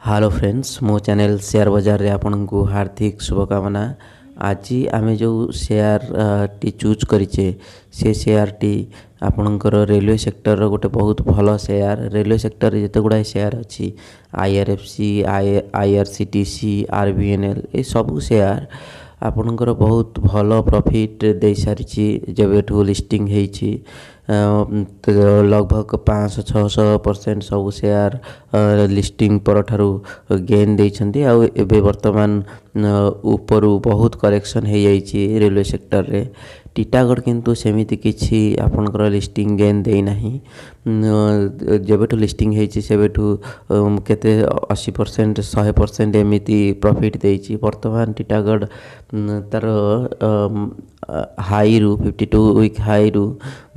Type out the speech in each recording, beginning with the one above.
Hello friends मो channel share बाजार रे आपन को हार्दिक शुभकामना। आज आमे जो शेयर टी चूज करिचे से शेयर टी आपणकर रेलवे सेक्टर रो गोटे बहुत भल शेयर। रेलवे सेक्टर रे जते गुडा शेयर अछि आईआरएफसी आईआरसीटीसी आरबीएनएल ए सब शेयर आपणकर बहुत भल प्रॉफिट दे सारी जबेठू लिस्टिंग होईछि। लगभग 500-600% सब शेयर लिस्टिंग पर ठारू गेन देइछन्ती। आ एबे वर्तमान ऊपरू बहुत करेक्शन हो जाइछि रेलवे सेक्टर रे। टीटागढ़ किंतु सेमिति किछि आपनकर लिस्टिंग गेन देई नाही। जबेठू लिस्टिंग होईछि सेबेठू केते 80% 100% एमिति प्रॉफिट देइछि। वर्तमान टीटागढ़ तार हाई रु 52 वीक हाई रु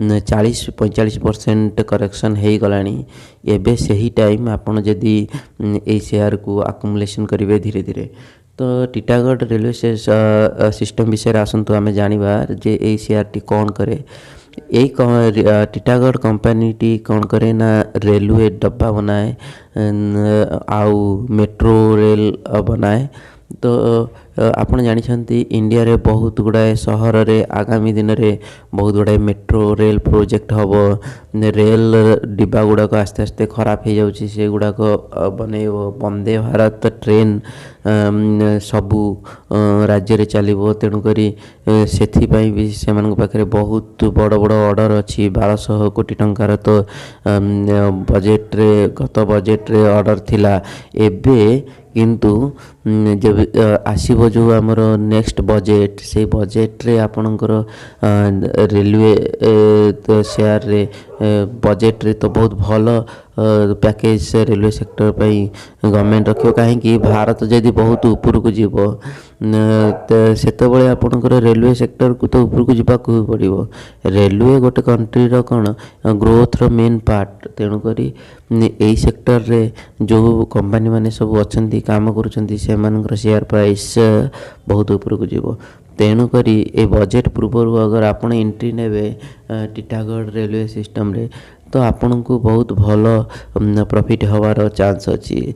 40-45% करेक्शन हो गलानी। एबे सही टाइम आपन जदि ए शेयर को अकुमुलेशन करिवे धीरे धीरे। तो टीटागढ़ रेलवे सिस्टम विषय आसतु आम जाना जे ए शेयर टी कौन करे। टीटागढ़ कंपनी टी कौन करे ना रेलवे डब्बा बनाए आउ मेट्रो रेल बनाए। तो आपन जानिछन्ति इंडिया रे बहुत गुड़ाए सहर रे आगामी दिन रे बहुत गुड़ाए मेट्रो रेल प्रोजेक्ट हबो। रेल डिब्बा गुड़ाक आस्ते आस्ते खराब हो जाउछि से गुड़ाक बनेइबो। वंदे भारत ट्रेन सबू राज्य रे चलिबो। तेणु करी सेथि पई भी सेमान पाखरे बहुत बड़ बड़ ऑर्डर अछि 1200 कोटी टंकार। तो बजेट रे गत बजेट रे ऑर्डर थिला। एबे किंतु जब आसीबो जो हमर नेक्स्ट बजेट से बजेट रे आपनकर रेलवे तो शेयर रे बजेट रे तो बहुत भल पैकेज से रेलवे सेक्टर पे गवर्नमेंट रखियो। कहीं भारत जदि बहुत ऊपर को जीव तो सेतबळे आपनकर रेलवे सेक्टर को तो ऊपर को जीवाक पड़िबो। रेलवे गोटे कंट्री रो कौन ग्रोथ रो मेन पार्ट। तेणु करी एई सेक्टर रे जो कंपनी माने सब अछंती काम करूछंती सेमानकर शेयर प्राइस बहुत ऊपर को जीव। तेणु करी ए बजेट पूर्व अगर आपण एंट्री नेबे टीटागढ़ रेलवे सिस्टम रे तो आपन को बहुत भल प्रॉफिट हवार चांस अच्छी।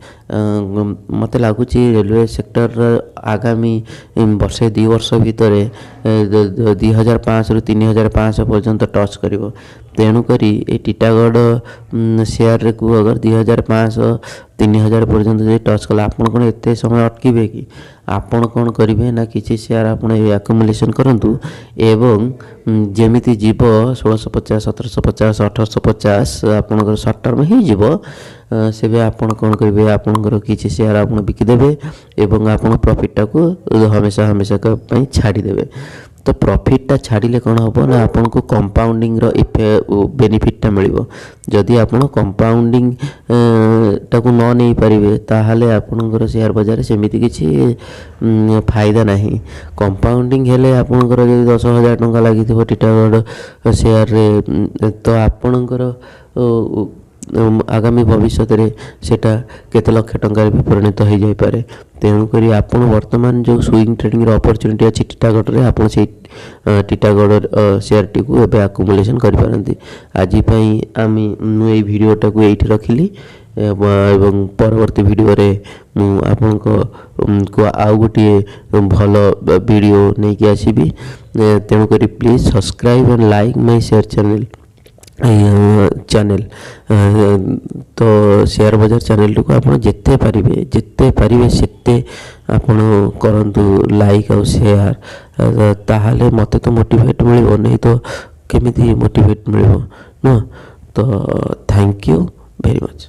मते लागुची रेलवे सेक्टर आगामी वर्षे 2 वर्ष भितर 2500 रु 3500 पर्यंत टच करिवो। तेणु करी ए टीटागढ़ शेयर को अगर 2500-3000 पर्यंत जे टच कला आपन कोन एते समय अटकीबे कि आपन कोन करिवे ना किछि शेयर आपन एक्युमुलेशन करंतु एवं जेमिति जीव 1650 1750 1850 आपन शॉर्ट टर्म ही जीव सेबे आपन कोन करिवे आपन किछि शेयर आपन बिकि देबे एवं आपन प्रॉफिट को हमेशा हमेशा पई छाडी देबे। तो प्रॉफिट टा छाड़िले कौन हम ना आपन को कंपाउंडिंग रो बेनिफिट टा मिलिबो। जदि आपन कंपाउंडिंग टाको न नहीं पारिबे ताहाले आपनकर शेयर बाजार सेमिति किछि फायदा नहीं। कंपाउंडिंग हेले आपनकर जदि 10,000 टंका लागिथिबो टीटागढ़ शेयर रे तो आपनकर आगामी भविष्य रे सेटा केते लक्ष टंका भी परिणत हो जाय पारे। तेणु करी आपन वर्तमान जो स्विंग ट्रेडिंग रो अपॉर्चुनिटी अछि टीटागढ़ रे आपन से टीटागढ़ शेयर टी को एबे अकुमुलेशन करि पारंती। आज पई आमी नु ए वीडियो टा को एठी रखिली एवं परवर्ती वीडियो रे मु आपन को आउ गोटे भल वीडियो नै कि आसीबी। तेणु करी please subscribe and like my share channel. तो शेयर बाजार चैनल को आपन जेते पारिबे सेते आपन करंतु लाइक और शेयर। ताहाले मते तो मोटिवेट मिलिबो नहीं तो केमिति मोटिवेट मिलिबो न। तो थैंक यू वेरी मच।